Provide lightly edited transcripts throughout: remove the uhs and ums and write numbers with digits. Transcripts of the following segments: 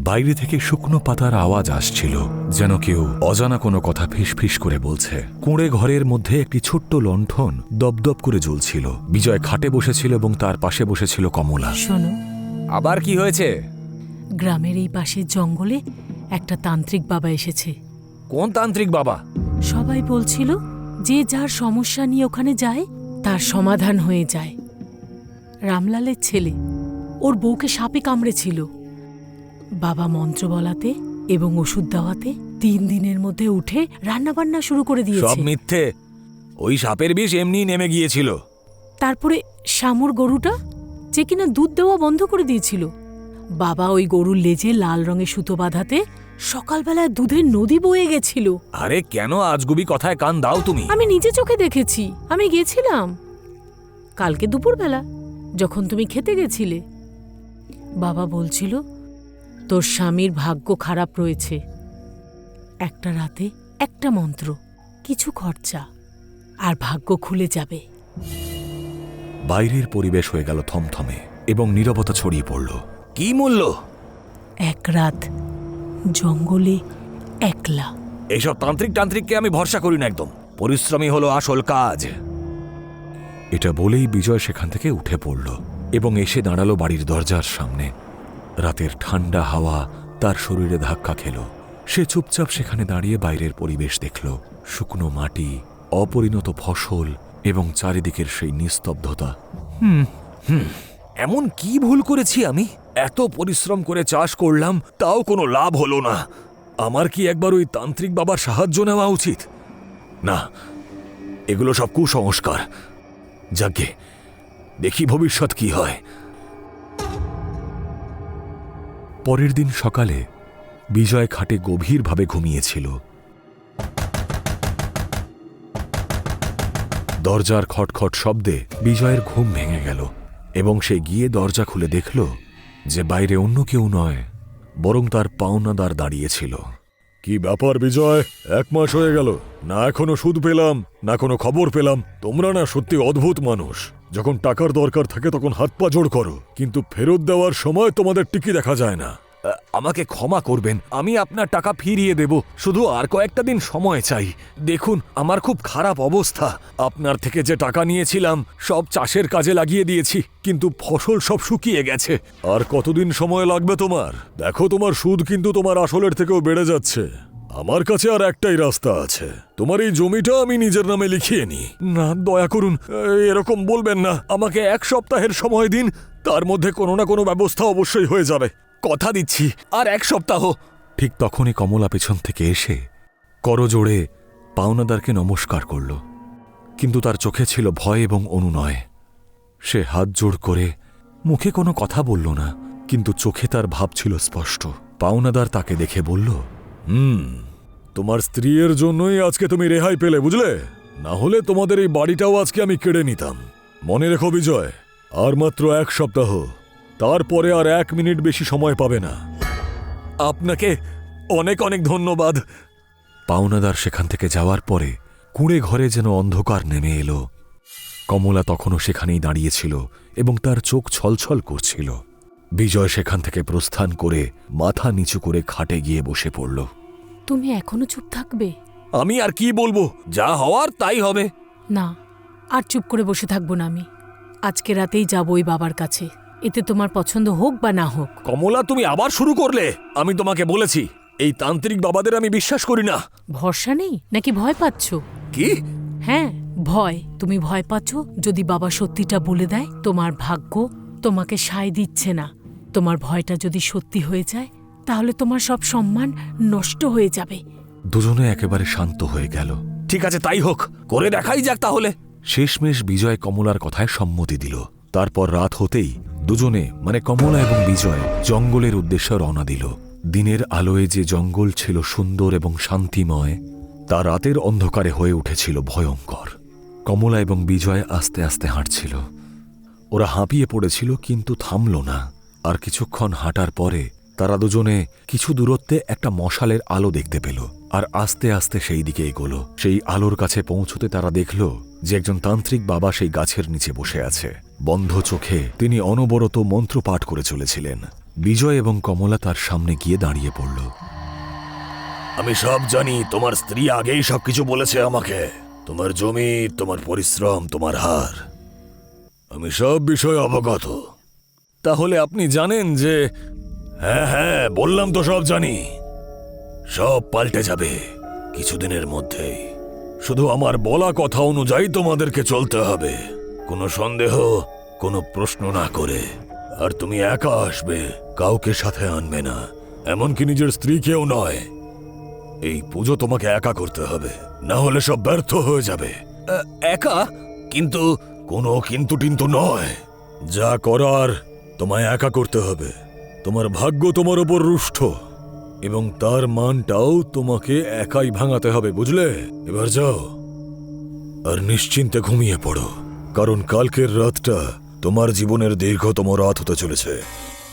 বাইরে থেকে শুকনো পাতার আওয়াজ আসছিল, যেন কেউ অজানা কোনো কথা ফিসফিস করে বলছে। কুঁড়ে ঘরের মধ্যে একটি ছোট্ট লণ্ঠন দপদপ করে জ্বলছিল। বিজয় খাটে বসেছিল এবং তার পাশে বসেছিল কমলা। শোনো, আবার কি হয়েছে? গ্রামের এই পাশের জঙ্গলে একটা তান্ত্রিক বাবা এসেছে। কোন তান্ত্রিক বাবা? সবাই বলছিল যে যার সমস্যা নিয়ে ওখানে যায় তার সমাধান হয়ে যায়। রামলালের ছেলে, ওর বউকে সাপে কামড়েছিল। বাবা মন্ত্র বলাতে এবং ওষুধ দেওয়াতে 3 দিনের মধ্যে উঠে রান্নাবান্না শুরু করে সব দিয়েছে। মিথ্যে। ওই সাপের বিষ এমনি নেমে গিয়েছিল। তারপরে শামুর গরুটা, যে কিনা দুধ দেওয়া বন্ধ করে দিয়েছিল, বাবা ওই গরুর লেজে লাল রঙের সুতো বাঁধাতে সকালবেলায় দুধের নদী বয়ে গেছিল। আরে কেন আজগুবি কথায় কান দাও তুমি? আমি নিজে চোখে দেখেছি। আমি গেছিলাম কালকে দুপুরবেলা, যখন তুমি খেতে গেছিলে। বাবা বলছিল তোর স্বামীর ভাগ্য খারাপ রয়েছে। একটা রাতে একটা মন্ত্র, কিছু খরচা, আর ভাগ্য খুলে যাবে। বাইরের পরিবেশ হয়ে গেল থমথমে এবং নীরবতা ছড়িয়ে পড়ল। কি মূল্য? এক রাত জঙ্গলে একলা। এইসব তান্ত্রিককে আমি ভরসা করি না একদম। পরিশ্রমী হলো আসল কাজ। এটা বলেই বিজয় সেখান থেকে উঠে পড়ল এবং এসে দাঁড়ালো বাড়ির দরজার সামনে। রাতের ঠান্ডা হাওয়া তার শরীরে ধাক্কা খেল। সে চুপচাপ সেখানে দাঁড়িয়ে বাইরের পরিবেশ দেখল। শুকনো মাটি, অপরিণত ফসল এবং চারিদিকের সেই নিস্তব্ধতা। এমন কি ভুল করেছি আমি? এত পরিশ্রম করে চাষ করলাম, তাও কোনো লাভ হলো না। আমার কি একবার ওই তান্ত্রিক বাবার সাহায্য নেওয়া উচিত? না, এগুলো সব কুসংস্কার। যাকে দেখি ভবিষ্যৎ কি হয়। পরের দিন সকালে বিজয় খাটে গভীরভাবে ঘুমিয়েছিল। দরজার খটখট শব্দে বিজয়ের ঘুম ভেঙে গেল এবং সে গিয়ে দরজা খুলে দেখল যে বাইরে অন্য কেউ নয়, বরং তার পাওনাদার দাঁড়িয়েছিল। কি ব্যাপার বিজয়? 1 মাস হয়ে গেল, না এখনো সুদ পেলাম, না কোনো খবর পেলাম। তোমরা না সত্যি অদ্ভুত মানুষ। যখন টাকার দরকার থাকে তখন হাত পা জোড় করো, কিন্তু ফেরত দেওয়ার সময় তোমাদের টিকি দেখা যায় না। আমাকে ক্ষমা করবেন, আমি আপনার টাকা ফিরিয়ে দেব। শুধু আর কয়েকটা দিন সময় চাই। দেখুন, আমার খুব খারাপ অবস্থা। আপনার থেকে যে টাকা নিয়েছিলাম সব চাষের কাজে লাগিয়ে দিয়েছি, কিন্তু ফসল সব শুকিয়ে গেছে। আর কতদিন সময় লাগবে তোমার? দেখো, তোমার সুদ কিন্তু তোমার আসলের থেকেও বেড়ে যাচ্ছে। আমার কাছে আর একটাই রাস্তা আছে, তোমার এই জমিটা আমি নিজের নামে লিখিয়ে নিই। না, দয়া করুন, এরকম বলবেন না। আমাকে 1 সপ্তাহের সময় দিন, তার মধ্যে কোনো না কোনো ব্যবস্থা অবশ্যই হয়ে যাবে। কথা দিচ্ছি, আর 1 সপ্তাহ। ঠিক তখনই কমলা পেছন থেকে এসে করজোড়ে পাওনাদারকে নমস্কার করল, কিন্তু তার চোখে ছিল ভয় এবং অনুনয়। সে হাত জোড় করে মুখে কোনো কথা বলল না, কিন্তু চোখে তার ভাব ছিল স্পষ্ট। পাওনাদার তাকে দেখে বলল, তোমার স্ত্রীর জন্যই আজকে তুমি রেহাই পেলে, বুঝলে? না হলে তোমাদের এই বাড়িটাও আজকে আমি কেড়ে নিতাম। মনে রেখো বিজয়, আর মাত্র 1 সপ্তাহ, তারপরে আর 1 মিনিট বেশি সময় পাবে না। আপনাকে অনেক অনেক ধন্যবাদ। পাওনাদার সেখান থেকে যাওয়ার পরে কুঁড়ে ঘরে যেন অন্ধকার নেমে এলো। কমলা তখনও সেখানেই দাঁড়িয়েছিল এবং তার চোখ ছলছল করছিল। বিজয় সেখান থেকে প্রস্থান করে মাথা নিচু করে খাটে গিয়ে বসে পড়ল। তুমি এখনো চুপ থাকবে? আমি আর কি বলবো? যা হওয়ার তাই হবে। না, আর চুপ করে বসে থাকবো না আমি। আজকে রাতেই যাবো ওই বাবার কাছে, এতে তোমার পছন্দ হোক বা না হোক। কমলা, তুমি আবার শুরু করলে। আমি তোমাকে বলেছি, এই তান্ত্রিক বাবাদের আমি বিশ্বাস করি না। ভরসা নেই নাকি ভয় পাচ্ছ? কি? হ্যাঁ, ভয়। তুমি ভয় পাচ্ছ যদি বাবা সত্যিটা বলে দেয় তোমার ভাগ্য তোমাকে সায় দিচ্ছে না। তোমার ভয়টা যদি সত্যি হয়ে যায় তাহলে তোমার সব সম্মান নষ্ট হয়ে যাবে। দুজনে একেবারে শান্ত হয়ে গেল। ঠিক আছে, তাই হোক, করে দেখাই যাক তাহলে। শেষমেশ বিজয় কমলার কথায় সম্মতি দিল। তারপর রাত হতেই দুজনে মানে কমলা এবং বিজয় জঙ্গলের উদ্দেশ্যে রওনা দিল। দিনের আলোয় যে জঙ্গল ছিল সুন্দর এবং শান্তিময়, তা রাতের অন্ধকারে হয়ে উঠেছিল ভয়ঙ্কর। কমলা এবং বিজয় আস্তে আস্তে হাঁটছিল। ওরা হাঁপিয়ে পড়েছিল কিন্তু থামল না। আর কিছুক্ষণ হাঁটার পরে তারা দুজনে কিছু দূরত্বে একটা মশালের আলো দেখতে পেল আর আস্তে আস্তে সেই দিকে এগোলো। সেই আলোর কাছে পৌঁছতে তারা দেখল যে একজন তান্ত্রিক বাবা সেই গাছের নিচে বসে আছে। বন্ধ চোখে তিনি অনবরত মন্ত্র পাঠ করে চলেছিলেন। বিজয় এবং কমলা তার সামনে গিয়ে দাঁড়িয়ে পড়ল। আমি সব জানি, তোমার স্ত্রী আগেই সবকিছু বলেছে আমাকে। তোমার জমি, তোমার পরিশ্রম, তোমার হার, আমি সব বিষয়ে অবগত। তাহলে আপনি জানেন যে... হ্যাঁ হ্যাঁ, বললাম তো সব জানি। সব পাল্টে যাবে কিছুদিনের মধ্যেই। শুধু আমার বলা কথা অনুযায়ী তোমাদেরকে চলতে হবে, কোনো সন্দেহ, কোনো প্রশ্ন না করে। আর তুমি একা আসবে, কাউকে সাথে আনবে না, এমনকি নিজের স্ত্রীকেও নয়। এই পুজো তোমাকে একা করতে হবে, না হলে সব ব্যর্থ হয়ে যাবে। একা? কিন্তু কোনো কিন্তু টিন্তু নয়। যা করার তোমায় একা করতে হবে। তোমার ভাগ্য তোমার ওপর রুষ্ট এবং তার মানটাও তোমাকে একাই ভাঙাতে হবে, বুঝলে? এবার যাও আর নিশ্চিন্তে ঘুমিয়ে পড়ো, কারণ কালকের রাতটা তোমার জীবনের দীর্ঘতম রাত হতে চলেছে।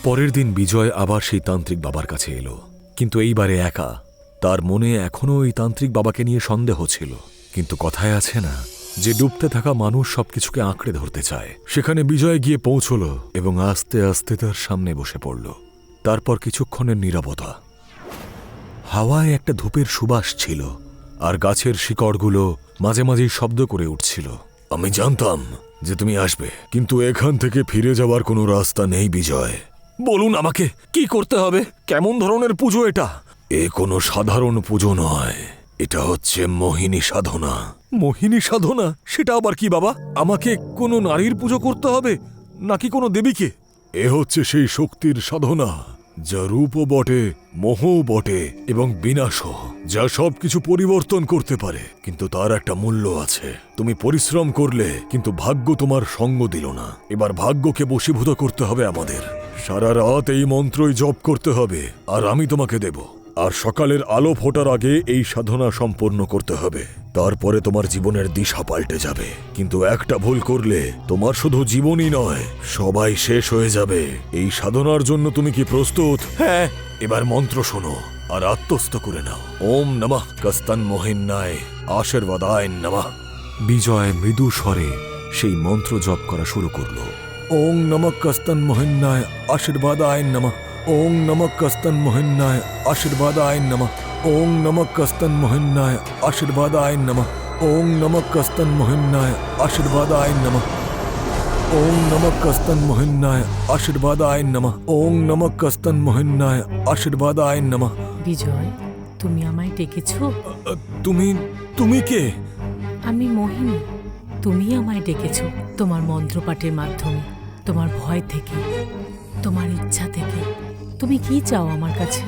পরের দিন বিজয় আবার সেই তান্ত্রিক বাবার কাছে এলো, কিন্তু এইবারে একা। তার মনে এখনও ওই তান্ত্রিক বাবাকে নিয়ে সন্দেহ ছিল। কিন্তু কথায় আছে না যে ডুবতে থাকা মানুষ সবকিছুকে আঁকড়ে ধরতে চায়। সেখানে বিজয় গিয়ে পৌঁছল এবং আস্তে আস্তে তার সামনে বসে পড়ল। তারপর কিছুক্ষণের নীরবতা। হাওয়ায় একটা ধূপের সুবাস ছিল আর গাছের শিকড়গুলো মাঝে মাঝেই শব্দ করে উঠছিল। আমি জানতাম যে তুমি আসবে, কিন্তু এখান থেকে ফিরে যাওয়ার কোনো রাস্তা নেই বিজয়। বলুন আমাকে, কি করতে হবে? কেমন ধরনের পুজো এটা? এ কোনো সাধারণ পুজো নয়, এটা হচ্ছে মোহিনী সাধনা। মোহিনী সাধনা? সেটা আবার কি বাবা? আমাকে কোনো নারীর পুজো করতে হবে নাকি কোনো দেবীকে? এ হচ্ছে সেই শক্তির সাধনা যা রূপও বটে, মোহও বটে এবং বিনাশও, যা সবকিছু পরিবর্তন করতে পারে। কিন্তু তার একটা মূল্য আছে। তুমি পরিশ্রম করলে, কিন্তু ভাগ্য তোমার সঙ্গ দিল না। এবার ভাগ্যকে বশীভূত করতে হবে আমাদের। সারা রাত এই মন্ত্রই জপ করতে হবে আর আমি তোমাকে দেব। আর সকালের আলো ফোটার আগে এই সাধনা সম্পন্ন করতে হবে। তারপরে তোমার জীবনের দিশা পাল্টে যাবে। কিন্তু একটা ভুল করলে তোমার শুধু জীবনই নয়, সবাই শেষ হয়ে যাবে। এই সাধনার জন্য তুমি কি প্রস্তুত? হ্যাঁ। এবার মন্ত্র শোনো আর আত্মস্থ করে নাও। ওম নমঃ কস্তন মোহিন্নায় আশীর্বাদায় নমঃ। বিজয় মৃদু স্বরে সেই মন্ত্র জপ করা শুরু করল। ওং নমঃ কস্তন মোহিন্নায় আশীর্বাদায় নমঃ। ওং নমঃ কস্তন মোহিন্নায় আশীর্বাদায় নমঃ। ওং নমঃ কস্তন মোহিন্নায় আশীর্বাদায় নমঃ। ওং নমঃ কস্তন মোহিন্নায় আশীর্বাদায় নমঃ। ওং নমঃ কস্তন মোহিন্নায় আশীর্বাদায় নমঃ। ওং নমঃ কস্তন মোহিন্নায় আশীর্বাদায় নমঃ। বিজয়, তুমি আমায় ডেকেছো? তুমি তুমি কে? আমি মোহিনী। তুমি আমায় ডেকেছো তোমার মন্ত্রপাঠের মাধ্যমে, তোমার ভয় থেকে, তোমার ইচ্ছা থেকে। তুমি কি চাও আমার কাছে?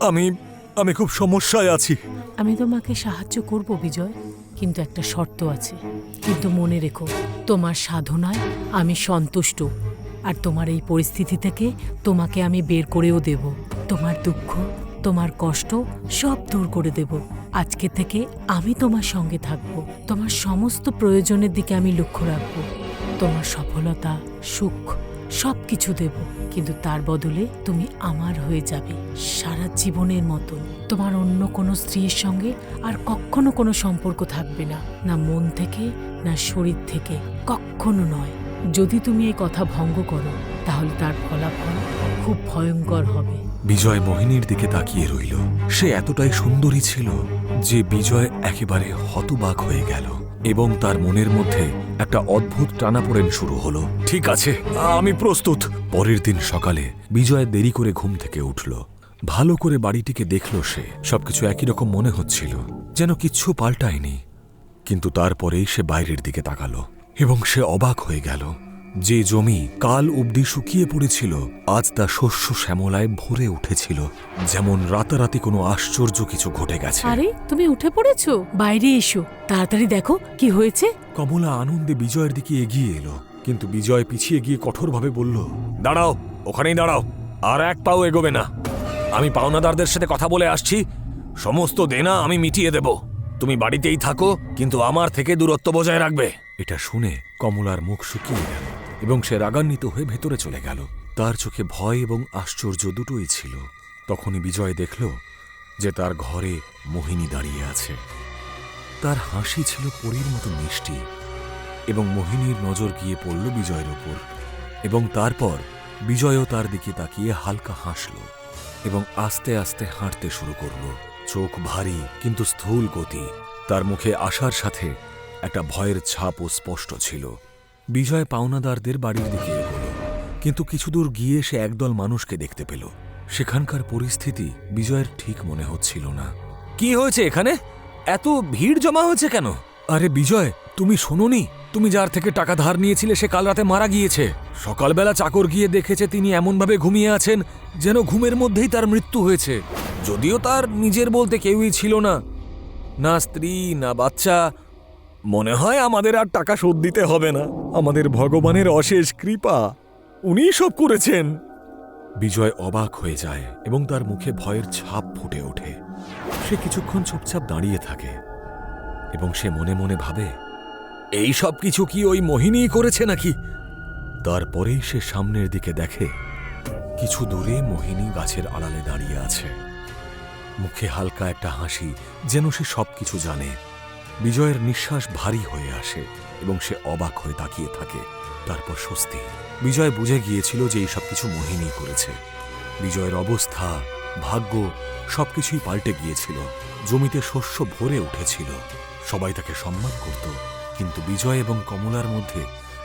আমি আমি খুব সমস্যায় আছি। আমি তোমাকে সাহায্য করব বিজয়, কিন্তু একটা শর্ত আছে। কিন্তু মনে রেখো, তোমার সাধনায় আমি সন্তুষ্ট, আর তোমার এই পরিস্থিতি থেকে তোমাকে আমি বের করেও দেব। তোমার দুঃখ, তোমার কষ্ট সব দূর করে দেব। আজকে থেকে আমি তোমার সঙ্গে থাকব। তোমার সমস্ত প্রয়োজনের দিকে আমি লক্ষ্য রাখব। তোমার সফলতা, সুখ সব কিছু দেব, কিন্তু তার বদলে তুমি আমার হয়ে যাবে সারা জীবনের মতো। তোমার অন্য কোনো স্ত্রীর সঙ্গে আর কখনো কোনো সম্পর্ক থাকবে না, না মন থেকে না শরীর থেকে, কখনো নয়। যদি তুমি এই কথা ভঙ্গ করো, তাহলে তার ফলাফল খুব ভয়ঙ্কর হবে। বিজয় মোহিনীর দিকে তাকিয়ে রইল। সে এতটাই সুন্দরী ছিল যে বিজয় একেবারে হতবাক হয়ে গেল এবং তার মনের মধ্যে একটা অদ্ভুত টানাপোড়েন শুরু হলো। ঠিক আছে, আমি প্রস্তুত। পরের দিন সকালে বিজয় দেরি করে ঘুম থেকে উঠল। ভালো করে বাড়িটিকে দেখল সে। সবকিছু একই রকম মনে হচ্ছিল, যেন কিচ্ছু পাল্টায়নি। কিন্তু তারপরেই সে বাইরের দিকে তাকালো এবং সে অবাক হয়ে গেল। যে জমি কাল অবধি শুকিয়ে পড়েছিল, আজ তা শস্য শ্যামলায় ভরে উঠেছিল, যেমন রাতারাতি কোনো আশ্চর্য কিছু ঘটে গেছে। আরে, তুমি উঠে পড়েছো? বাইরে এসো, তাড়াতাড়ি দেখো কি হয়েছে। কমলা আনন্দে বিজয়ের দিকে এগিয়ে এলো, কিন্তু বিজয় পিছিয়ে গিয়ে কঠোরভাবে বলল, দাঁড়াও, ওখানেই দাঁড়াও, আর এক পাও এগোবে না। আমি পাওনাদারদের সাথে কথা বলে আসছি, সমস্ত দেনা আমি মিটিয়ে দেব। তুমি বাড়িতেই থাকো, কিন্তু আমার থেকে দূরত্ব বজায় রাখবে। এটা শুনে কমলার মুখ শুকিয়ে গেল এবং সে রাগান্বিত হয়ে ভেতরে চলে গেল। তার চোখে ভয় এবং আশ্চর্য দুটোই ছিল। তখনই বিজয় দেখল যে তার ঘরে মোহিনী দাঁড়িয়ে আছে। তার হাসি ছিল পরীর মতো মিষ্টি এবং মোহিনীর নজর গিয়ে পড়ল বিজয়ের ওপর, এবং তারপর বিজয়ও তার দিকে তাকিয়ে হালকা হাসল এবং আস্তে আস্তে হাঁটতে শুরু করল। চোখ ভারী কিন্তু স্থূল গতি। তার মুখে আসার সাথে একটা ভয়ের ছাপও স্পষ্ট ছিল। বিজয় পাওনাদারদের বাড়ির দিকে এগোল, কিন্তু কিছু দূর গিয়ে সে একদল মানুষকে দেখতে পেল। সেখানকার পরিস্থিতি বিজয়ের ঠিক মনে হচ্ছিল না। কি হয়েছে এখানে? এত ভিড় জমা হয়েছে কেন? আরে বিজয়, তুমি শোনোনি? তুমি যার থেকে টাকা ধার নিয়েছিলে সে কাল রাতে মারা গিয়েছে। সকালবেলা চাকর গিয়ে দেখেছে তিনি এমনভাবে ঘুমিয়ে আছেন যেন ঘুমের মধ্যেই তার মৃত্যু হয়েছে। যদিও তার নিজের বলতে কেউই ছিল না, না স্ত্রী না বাচ্চা। মনে হয় আমাদের আর টাকা শোধ দিতে হবে না। আমাদের ভগবানের অশেষ কৃপা, উনিই সব করেছেন। বিজয় অবাক হয়ে যায় এবং তার মুখে ভয়ের ছাপ ফুটে ওঠে। সে কিছুক্ষণ চুপচাপ দাঁড়িয়ে থাকে এবং সে মনে মনে ভাবে, এই সব কিছু কি ওই মোহিনীই করেছে নাকি? তারপরেই সে সামনের দিকে দেখে কিছু দূরে মোহিনী গাছের আড়ালে দাঁড়িয়ে আছে। মুখে হালকা একটা হাসি, যেন সে সবকিছু জানে। বিজয়ের নিঃশ্বাস ভারী হয়ে আসে এবং সে অবাক হয়ে তাকিয়ে থাকে। তারপর স্বস্তি। বিজয় বুঝে গিয়েছিল যে এই সবকিছু মোহিনী করেছে। বিজয়ের অবস্থা, ভাগ্য সবকিছুই পাল্টে গিয়েছিল। জমিতে শস্য ভরে উঠেছিল, সবাই তাকে সম্মান করত। কিন্তু বিজয় এবং কমলার মধ্যে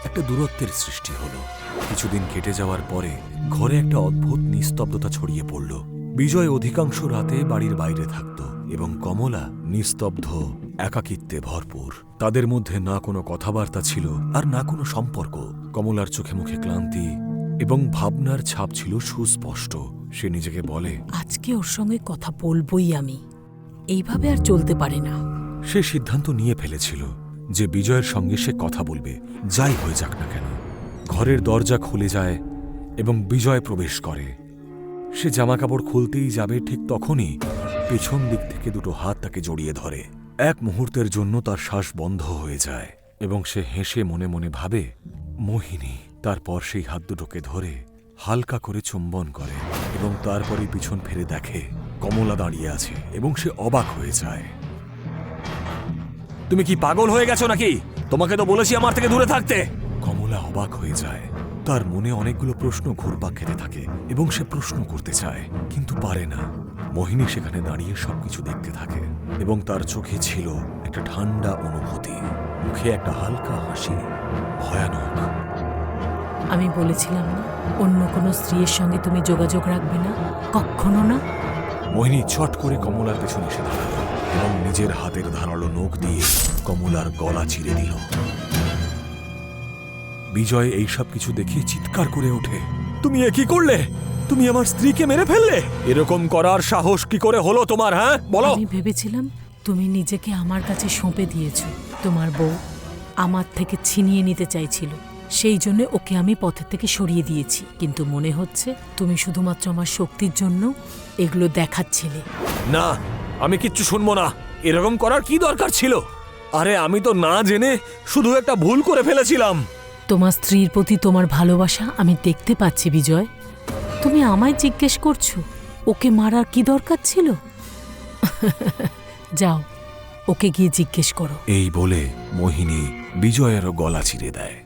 একটা দূরত্বের সৃষ্টি হলো। কিছুদিন কেটে যাওয়ার পরে ঘরে একটা অদ্ভুত নিস্তব্ধতা ছড়িয়ে পড়ল। বিজয় অধিকাংশ রাতে বাড়ির বাইরে থাকত এবং কমলা নিস্তব্ধ, একাকিত্বে ভরপুর। তাদের মধ্যে না কোনো কথাবার্তা ছিল আর না কোনো সম্পর্ক। কমলার চোখে মুখে ক্লান্তি এবং ভাবনার ছাপ ছিল সুস্পষ্ট। সে নিজেকে বলে, আজকে ওর সঙ্গে কথা বলবই আমি, এইভাবে আর চলতে পারে না। সে সিদ্ধান্ত নিয়ে ফেলেছিল যে বিজয়ের সঙ্গে সে কথা বলবে, যাই হয়ে যাক না কেন। ঘরের দরজা খুলে যায় এবং বিজয় প্রবেশ করে। সে জামাকাপড় খুলতেই যাবে, ঠিক তখনই পেছন দিক থেকে দুটো হাত তাকে জড়িয়ে ধরে। এক মুহূর্তের জন্য তার শ্বাস বন্ধ হয়ে যায় এবং সে হেসে মনে মনে ভাবে, মোহিনী। তারপর সেই হাত দুটোকে ধরে হালকা করে চুম্বন করে এবং তারপরে পিছন ফিরে দেখে কমলা দাঁড়িয়ে আছে এবং সে অবাক হয়ে যায়। তুমি কি পাগল হয়ে গেছো নাকি? তোমাকে তো বলেছি আমার থেকে দূরে থাকতে। কমলা অবাক হয়ে যায়। তার মনে অনেকগুলো প্রশ্ন ঘুরপাক খেতে থাকে এবং সে প্রশ্ন করতে চায় কিন্তু পারে না। মোহিনী সেখানে দাঁড়িয়ে সবকিছু দেখতে থাকে এবং তার চোখে ছিল একটা ঠান্ডা অনুভূতি, মুখে একটা হালকা হাসি, ভয়ানক। আমি বলেছিলাম না অন্য কোনো স্ত্রীর সঙ্গে তুমি যোগাযোগ রাখবে না, কখনো না। মোহিনী ছট করে কমলার পেছনে এসে দাঁড়ালো এবং নিজের হাতের ধারালো নখ দিয়ে কমলার গলা চিরে দিল। বিজয় এইসব কিছু দেখে চিৎকার করে ওঠে, তুমি এ কি করলে? তুমি আমার স্ত্রীকে মেরে ফেললে? এরকম করার সাহস কি করে হলো তোমার? হ্যাঁ বলো। আমি ভেবেছিলাম তুমি নিজেকে আমার কাছে সঁপে দিয়েছো। তোমার বউ আমার থেকে ছিনিয়ে নিতে চাইছিল, সেই জন্য ওকে আমি পথের থেকে সরিয়ে দিয়েছি। কিন্তু মনে হচ্ছে তুমি শুধুমাত্র আমার শক্তির জন্য এগুলো দেখাচ্ছিলে। না, আমি কিচ্ছু শুনবো না। এরকম করার কি দরকার ছিল? আরে আমি তো না জেনে শুধু একটা ভুল করে ফেলেছিলাম। তোমার স্ত্রীর প্রতি তোমার ভালোবাসা আমি দেখতে পাচ্ছি বিজয়। তুমি আমায় জিজ্ঞেস করছো ওকে মারার কি দরকার ছিল? যাও, ওকে গিয়ে জিজ্ঞেস করো। এই বলে মোহিনী বিজয়েরও গলা চিরে দেয়।